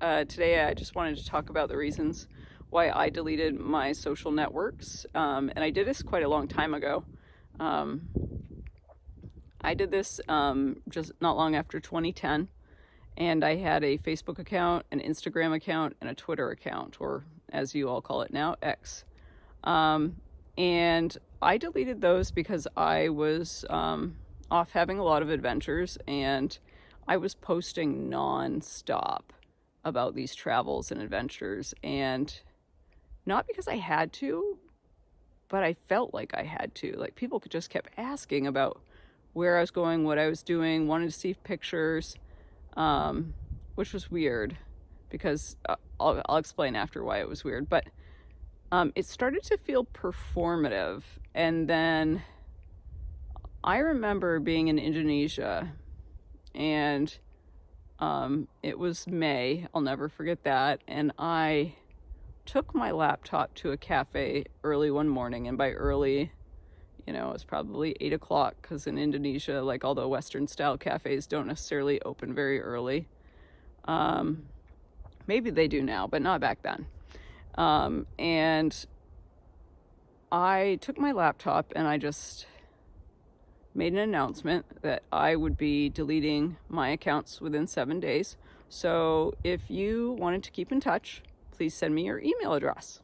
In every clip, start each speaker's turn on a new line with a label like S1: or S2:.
S1: Today I just wanted to talk about the reasons why I deleted my social networks. And I did this quite a long time ago. Um, I did this just not long after 2010. And I had a Facebook account, an Instagram account, and a Twitter account, or as you all call it now, X. And I deleted those because I was off having a lot of adventures, and I was posting nonstop about these travels and adventures. And not because I had to, but I felt like I had to. Like, people just kept asking about where I was going, what I was doing, wanted to see pictures, which was weird because I'll explain after why it was weird. But it started to feel performative. And then I remember being in Indonesia, and it was May. I'll never forget that. And I took my laptop to a cafe early one morning. And by early, it was probably 8 o'clock, because in Indonesia, like, all the Western style cafes don't necessarily open very early. Maybe they do now, but not back then. And I took my laptop and I just made an announcement that I would be deleting my accounts within 7 days. So if you wanted to keep in touch, please send me your email address.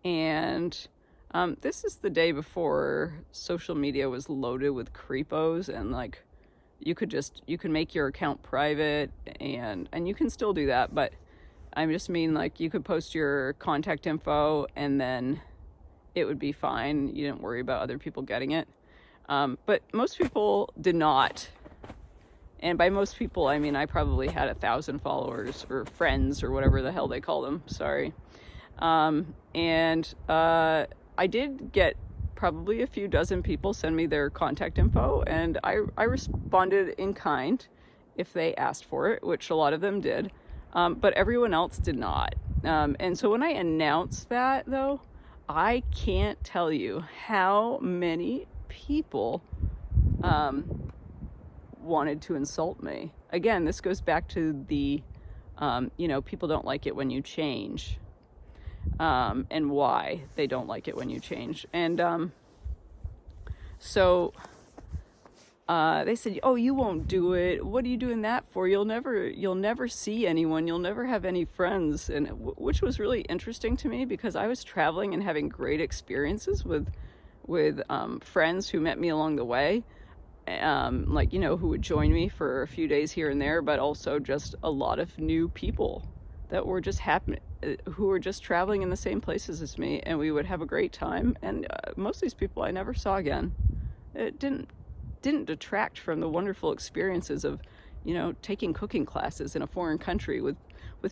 S1: And this is the day before social media was loaded with creepos, and like, you can make your account private, and you can still do that, but I just mean, like, you could post your contact info and then it would be fine. You didn't worry about other people getting it. But most people did not. And by most people, I mean, I probably had 1,000 followers or friends or whatever the hell they call them. Sorry. I did get probably a few dozen people send me their contact info, and I responded in kind if they asked for it, which a lot of them did. But everyone else did not. And so when I announced that, though, I can't tell you how many people wanted to insult me. Again, this goes back to the, people don't like it when you change, and why they don't like it when you change. And so they said, "Oh, you won't do it. What are you doing that for? You'll never see anyone. You'll never have any friends." And which was really interesting to me, because I was traveling and having great experiences with friends who met me along the way, who would join me for a few days here and there, but also just a lot of new people that were just who were just traveling in the same places as me, and we would have a great time. And most of these people I never saw again. It didn't detract from the wonderful experiences of, taking cooking classes in a foreign country with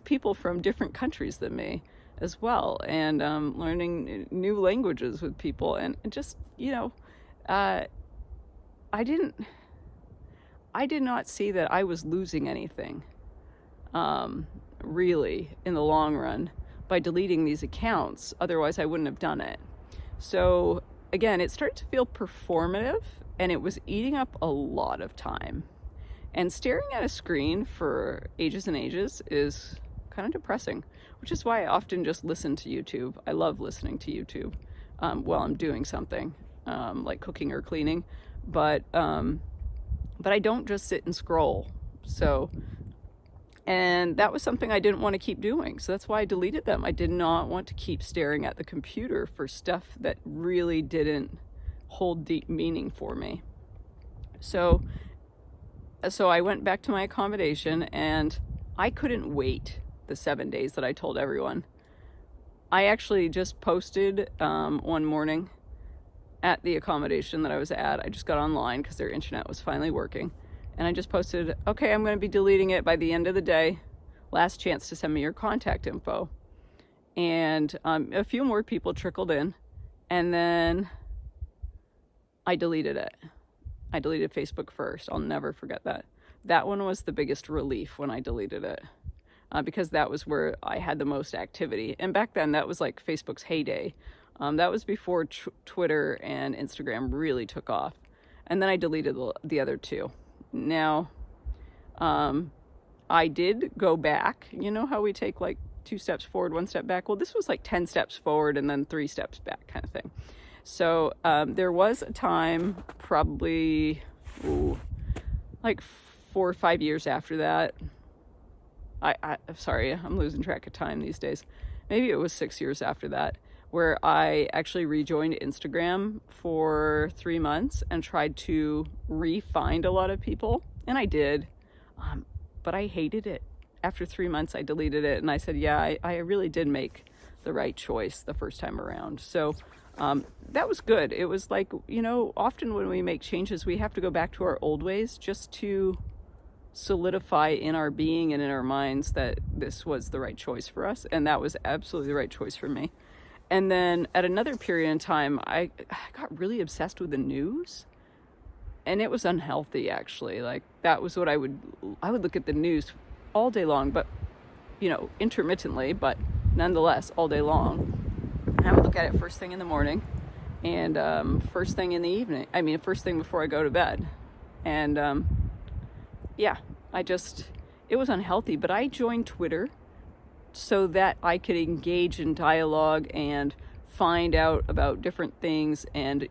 S1: people from different countries than me as well, and learning new languages with people. And just, I did not see that I was losing anything, really, in the long run, by deleting these accounts. Otherwise, I wouldn't have done it. So again, it started to feel performative, and it was eating up a lot of time. And staring at a screen for ages and ages is kind of depressing, which is why I often just listen to YouTube. I love listening to YouTube while I'm doing something, like cooking or cleaning. But I don't just sit and scroll. And that was something I didn't want to keep doing. So that's why I deleted them. I did not want to keep staring at the computer for stuff that really didn't hold deep meaning for me. So I went back to my accommodation, and I couldn't wait the 7 days that I told everyone. I actually just posted one morning at the accommodation that I was at. I just got online because their internet was finally working. And I just posted, "Okay, I'm going to be deleting it by the end of the day. Last chance to send me your contact info." And a few more people trickled in. And then I deleted it. I deleted Facebook first. I'll never forget that. That one was the biggest relief when I deleted it, because that was where I had the most activity. And back then, that was like Facebook's heyday. That was before Twitter and Instagram really took off. And then I deleted the other two. Now, I did go back. You know how we take like 2 steps forward, 1 step back? Well, this was like 10 steps forward and then 3 steps back kind of thing. So there was a time, probably like 4 or 5 years after that. I'm sorry, I'm losing track of time these days. Maybe it was 6 years after that, where I actually rejoined Instagram for 3 months and tried to re-find a lot of people. And I did, but I hated it. After 3 months, I deleted it, and I said, yeah, I really did make the right choice the first time around. So that was good. It was like, often when we make changes, we have to go back to our old ways just to solidify in our being and in our minds that this was the right choice for us. And that was absolutely the right choice for me. And then at another period in time, I got really obsessed with the news. And it was unhealthy, actually. Like, that was what I would look at the news all day long, but, intermittently, but nonetheless, all day long. And I would look at it first thing in the morning and first thing in the evening. First thing before I go to bed. And, it was unhealthy, but I joined Twitter so that I could engage in dialogue and find out about different things. And,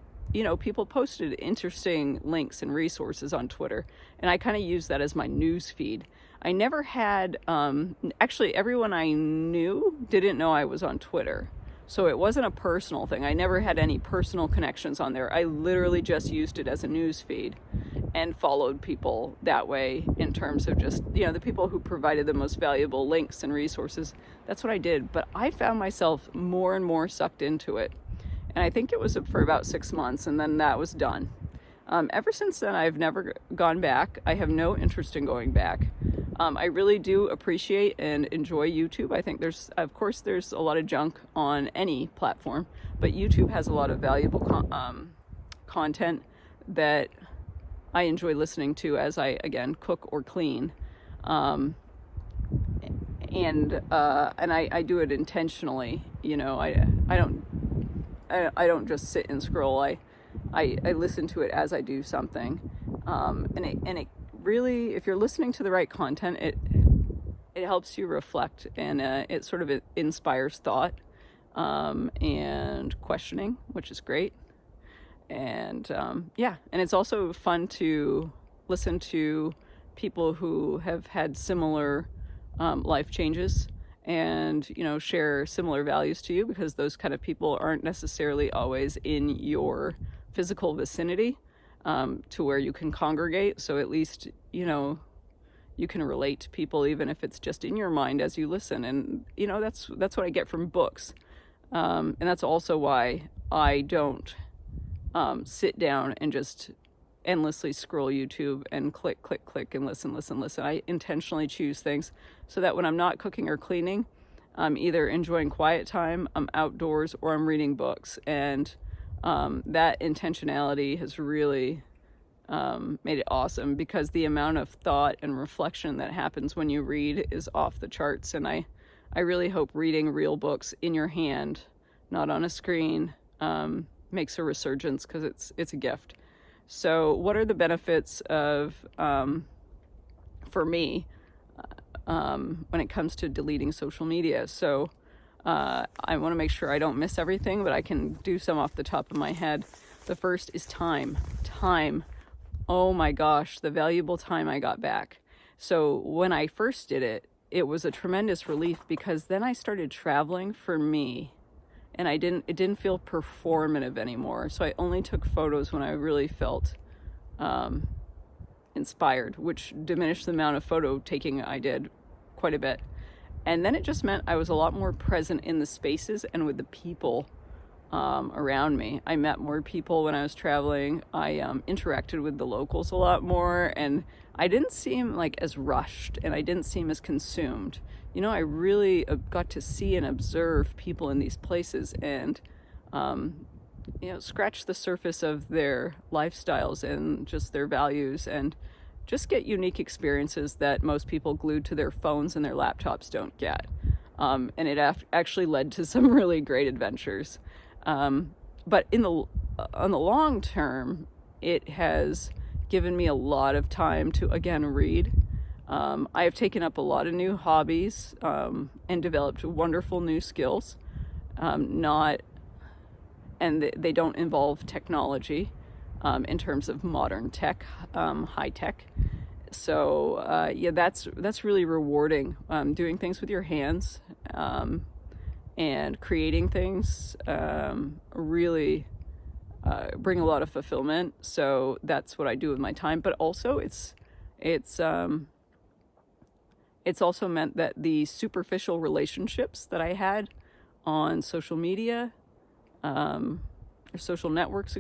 S1: people posted interesting links and resources on Twitter, and I kind of used that as my news feed. I never had, actually everyone I knew didn't know I was on Twitter. So it wasn't a personal thing. I never had any personal connections on there. I literally just used it as a news feed and followed people that way in terms of just, the people who provided the most valuable links and resources. That's what I did. But I found myself more and more sucked into it. And I think it was for about 6 months, and then that was done. Ever since then, I've never gone back. I have no interest in going back. I really do appreciate and enjoy YouTube. I think there's a lot of junk on any platform, but YouTube has a lot of valuable content that I enjoy listening to as I, again, cook or clean. And I do it intentionally. I don't just sit and scroll. I listen to it as I do something. And it really, if you're listening to the right content, it helps you reflect, and it sort of inspires thought and questioning, which is great. And and it's also fun to listen to people who have had similar life changes and share similar values to you, because those kind of people aren't necessarily always in your physical vicinity to where you can congregate. So at least you can relate to people, even if it's just in your mind as you listen. And that's what I get from books, and that's also why I don't sit down and just endlessly scroll YouTube and click and listen. I intentionally choose things so that when I'm not cooking or cleaning, I'm either enjoying quiet time, I'm outdoors, or I'm reading books. And that intentionality has really made it awesome, because the amount of thought and reflection that happens when you read is off the charts. And I really hope reading real books in your hand, not on a screen, makes a resurgence, because it's a gift. So what are the benefits of, for me, when it comes to deleting social media? So I want to make sure I don't miss everything, but I can do some off the top of my head. The first is time. Oh my gosh, the valuable time I got back. So when I first did it, it was a tremendous relief, because then I started traveling for me, and it didn't feel performative anymore. So I only took photos when I really felt inspired, which diminished the amount of photo taking I did quite a bit. And then it just meant I was a lot more present in the spaces and with the people around me. I met more people when I was traveling. I interacted with the locals a lot more, and I didn't seem like as rushed, and I didn't seem as consumed. I really got to see and observe people in these places, and scratch the surface of their lifestyles and just their values, and just get unique experiences that most people glued to their phones and their laptops don't get. And it actually led to some really great adventures. But on the long term, it has given me a lot of time to, again, read. I have taken up a lot of new hobbies and developed wonderful new skills. They don't involve technology in terms of modern tech, high tech. So yeah, that's really rewarding. Doing things with your hands and creating things really bring a lot of fulfillment. So that's what I do with my time. But also, it's also meant that the superficial relationships that I had on social media, or social networks,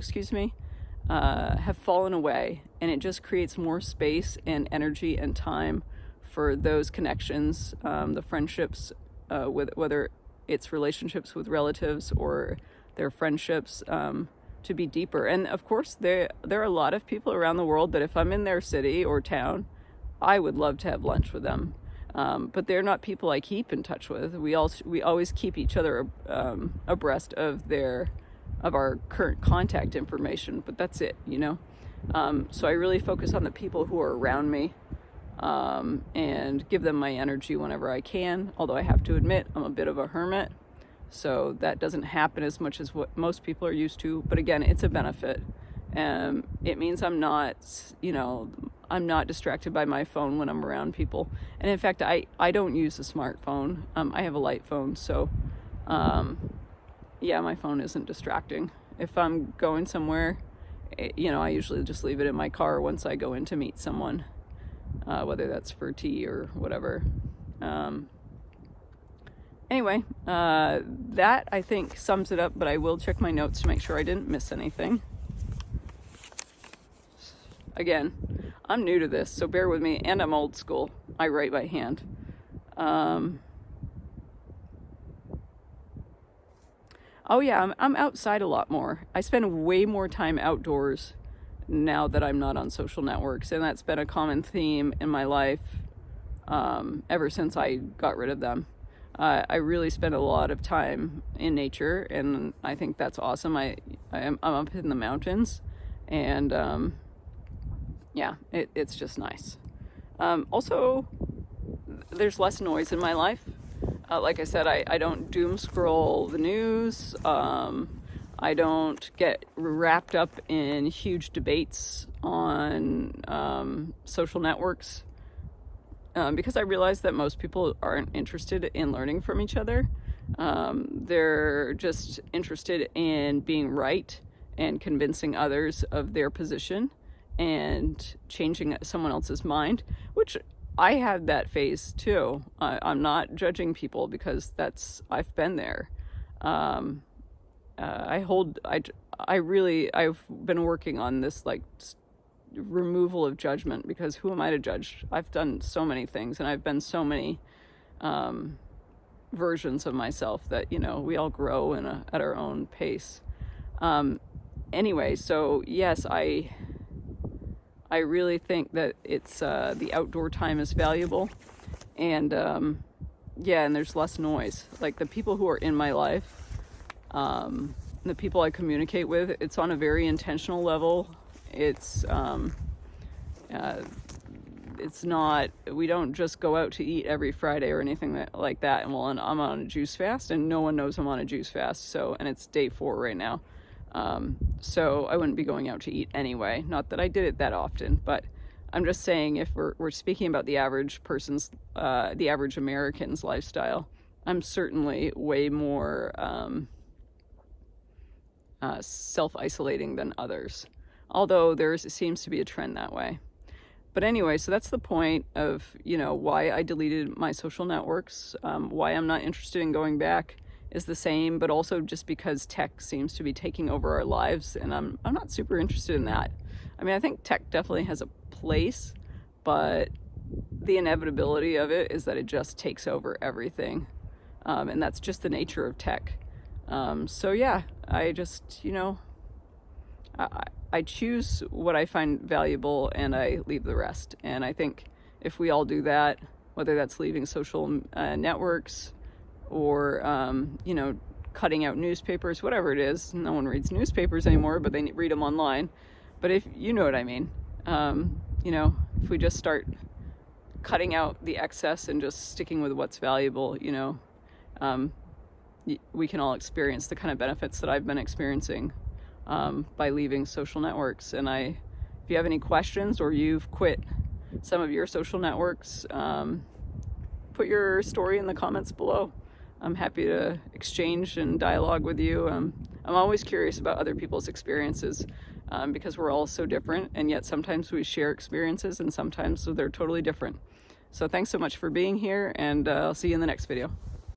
S1: have fallen away, and it just creates more space and energy and time for those connections, the friendships, with whether it's relationships with relatives or their friendships, to be deeper. And of course, there are a lot of people around the world that if I'm in their city or town, I would love to have lunch with them. But they're not people I keep in touch with. We always keep each other abreast of our current contact information, but that's it, So I really focus on the people who are around me, and give them my energy whenever I can. Although I have to admit, I'm a bit of a hermit, so that doesn't happen as much as what most people are used to. But again, it's a benefit. It means I'm not distracted by my phone when I'm around people. And in fact, I don't use a smartphone. I have a light phone, so yeah, my phone isn't distracting. If I'm going somewhere, I usually just leave it in my car once I go in to meet someone, whether that's for tea or whatever. Anyway, that I think sums it up, but I will check my notes to make sure I didn't miss anything. Again, I'm new to this, so bear with me, and I'm old school. I write by hand. Oh yeah, I'm outside a lot more. I spend way more time outdoors now that I'm not on social networks, and that's been a common theme in my life ever since I got rid of them. I really spend a lot of time in nature, and I think that's awesome. I'm up in the mountains, and yeah, it's just nice. Also, there's less noise in my life. Like I said, I don't doom scroll the news. I don't get wrapped up in huge debates on social networks, because I realize that most people aren't interested in learning from each other. They're just interested in being right and convincing others of their position and changing someone else's mind, which I had that phase too. I'm not judging people because I've been there. I've been working on this removal of judgment, because who am I to judge? I've done so many things, and I've been so many versions of myself that we all grow at our own pace. Anyway, so yes, I really think that it's the outdoor time is valuable, and yeah, and there's less noise. Like the people who are in my life, the people I communicate with, it's on a very intentional level. It's not, we don't just go out to eat every Friday or anything like that. And I'm on a juice fast, and no one knows I'm on a juice fast. And it's day 4 right now. So I wouldn't be going out to eat anyway. Not that I did it that often, but I'm just saying, if we're speaking about the average person's, the average American's lifestyle, I'm certainly way more self-isolating than others. Although there seems to be a trend that way. But anyway, so that's the point of, why I deleted my social networks. Why I'm not interested in going back is the same, but also just because tech seems to be taking over our lives, and I'm not super interested in that. I mean, I think tech definitely has a place, but the inevitability of it is that it just takes over everything. And that's just the nature of tech. So yeah, I just, I choose what I find valuable, and I leave the rest. And I think if we all do that, whether that's leaving social networks or, cutting out newspapers, whatever it is. No one reads newspapers anymore, but they read them online. But if you know what I mean, if we just start cutting out the excess and just sticking with what's valuable, you know, we can all experience the kind of benefits that I've been experiencing by leaving social networks. And if you have any questions or you've quit some of your social networks, put your story in the comments below. I'm happy to exchange and dialogue with you. I'm always curious about other people's experiences because we're all so different, and yet sometimes we share experiences and sometimes they're totally different. So thanks so much for being here, and I'll see you in the next video.